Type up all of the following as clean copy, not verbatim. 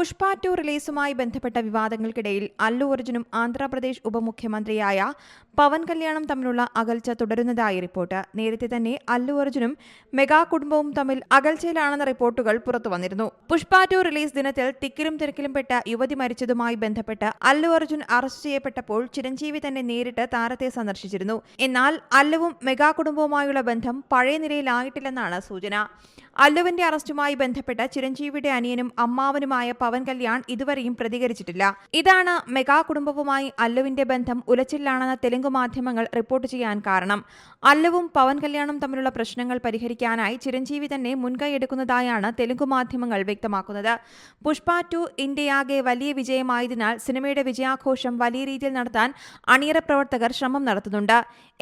പുഷ്പ 2 റിലീസുമായി ബന്ധപ്പെട്ട വിവാദങ്ങൾക്കിടയിൽ അല്ലു അർജുനും ആന്ധ്രാപ്രദേശ് ഉപമുഖ്യമന്ത്രിയായ പവൻ കല്യാണും തമ്മിലുള്ള അകൽച്ച തുടരുന്നതായി റിപ്പോർട്ട്. നേരത്തെ തന്നെ അല്ലു അർജുനും മെഗാ കുടുംബവും തമ്മിൽ അകൽച്ചയിലാണെന്ന റിപ്പോർട്ടുകൾ പുറത്തുവന്നിരുന്നു. പുഷ്പ 2 റിലീസ് ദിനത്തിൽ തിക്കിലും തിരക്കിലും പെട്ട യുവതി മരിച്ചതുമായി ബന്ധപ്പെട്ട് അല്ലു അർജുൻ അറസ്റ്റ് ചെയ്യപ്പെട്ടപ്പോൾ ചിരഞ്ജീവി തന്നെ നേരിട്ട് താരത്തെ സന്ദർശിച്ചിരുന്നു. എന്നാൽ അല്ലുവും മെഗാ കുടുംബവുമായുള്ള ബന്ധം പഴയ നിലയിലായിട്ടില്ലെന്നാണ് സൂചന. അല്ലുവിന്റെ അറസ്റ്റുമായി ബന്ധപ്പെട്ട് ചിരഞ്ജീവിയുടെ അനിയനും അമ്മാവനുമായ പവൻ കല്യാൺ ഇതുവരെയും പ്രതികരിച്ചിട്ടില്ല. ഇതാണ് മെഗാ കുടുംബവുമായി അല്ലുവിന്റെ ബന്ധം ഉലച്ചിലാണെന്ന തെലുങ്ക് മാധ്യമങ്ങൾ റിപ്പോർട്ട് ചെയ്യാൻ കാരണം. അല്ലുവും പവൻ കല്യാണും തമ്മിലുള്ള പ്രശ്നങ്ങൾ പരിഹരിക്കാനായി ചിരഞ്ജീവി തന്നെ മുൻകൈയെടുക്കുന്നതായാണ് തെലുങ്ക് മാധ്യമങ്ങൾ വ്യക്തമാക്കുന്നത്. പുഷ്പ 2 ഇന്ത്യയാകെ വലിയ വിജയമായതിനാൽ സിനിമയുടെ വിജയാഘോഷം വലിയ രീതിയിൽ നടത്താൻ അണിയറ പ്രവർത്തകർ ശ്രമം നടത്തുന്നുണ്ട്.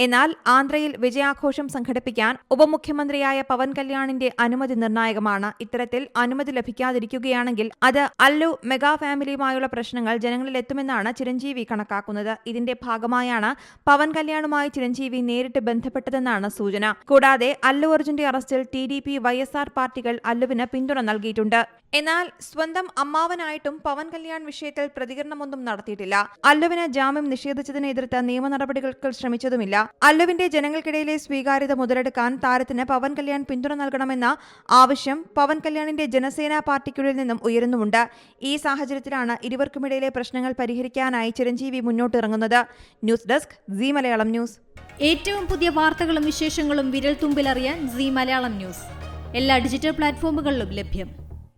എന്നാൽ ആന്ധ്രയിൽ വിജയാഘോഷം സംഘടിപ്പിക്കാൻ ഉപമുഖ്യമന്ത്രിയായ പവൻ കല്യാണിന്റെ അനുമതി നിർണായകമാണ്. ഇത്തരത്തിൽ അനുമതി ലഭിക്കാതിരിക്കുകയാണെങ്കിൽ അത് അല്ലു മെഗാ ഫാമിലിയുമായുള്ള പ്രശ്നങ്ങൾ ജനങ്ങളിലെത്തുമെന്നാണ് ചിരഞ്ജീവി കണക്കാക്കുന്നത്. ഇതിന്റെ ഭാഗമായാണ് പവൻ കല്യാണുമായി ചിരഞ്ജീവി നേരിട്ട് ബന്ധപ്പെട്ടതെന്നാണ് സൂചന. കൂടാതെ അല്ലു അർജുന്റെ അറസ്റ്റിൽ TDP YSR പാർട്ടികൾ അല്ലുവിന് പിന്തുണ നൽകിയിട്ടുണ്ട്. എന്നാൽ സ്വന്തം അമ്മാവനായിട്ടും പവൻ കല്യാൺ വിഷയത്തിൽ പ്രതികരണമൊന്നും നടത്തിയിട്ടില്ല. അല്ലുവിന് ജാമ്യം നിഷേധിച്ചതിനെ എതിർത്ത് നിയമ നടപടികൾക്ക് ശ്രമിച്ചതുമില്ല. അല്ലുവിന്റെ ജനങ്ങൾക്കിടയിലെ സ്വീകാര്യത മുതലെടുക്കാൻ താരത്തിന് പവൻ കല്യാൺ പിന്തുണ നൽകണമെന്ന ആവശ്യം പവൻ കല്യാണിന്റെ ജനസേന പാർട്ടിക്കുള്ളിൽ നിന്നും ഉയരുന്നുമുണ്ട്. ഈ സാഹചര്യത്തിലാണ് ഇരുവർക്കുമിടയിലെ പ്രശ്നങ്ങൾ പരിഹരിക്കാനായി ചിരഞ്ജീവി മുന്നോട്ടിറങ്ങുന്നത്. News desk Zee Malayalam news. ഏറ്റവും പുതിയ വാർത്തകളും വിശേഷങ്ങളും വിരൽ തുമ്പിലറിയാൻ സീ മലയാളം ന്യൂസ് എല്ലാ ഡിജിറ്റൽ പ്ലാറ്റ്ഫോമുകളിലും ലഭ്യം.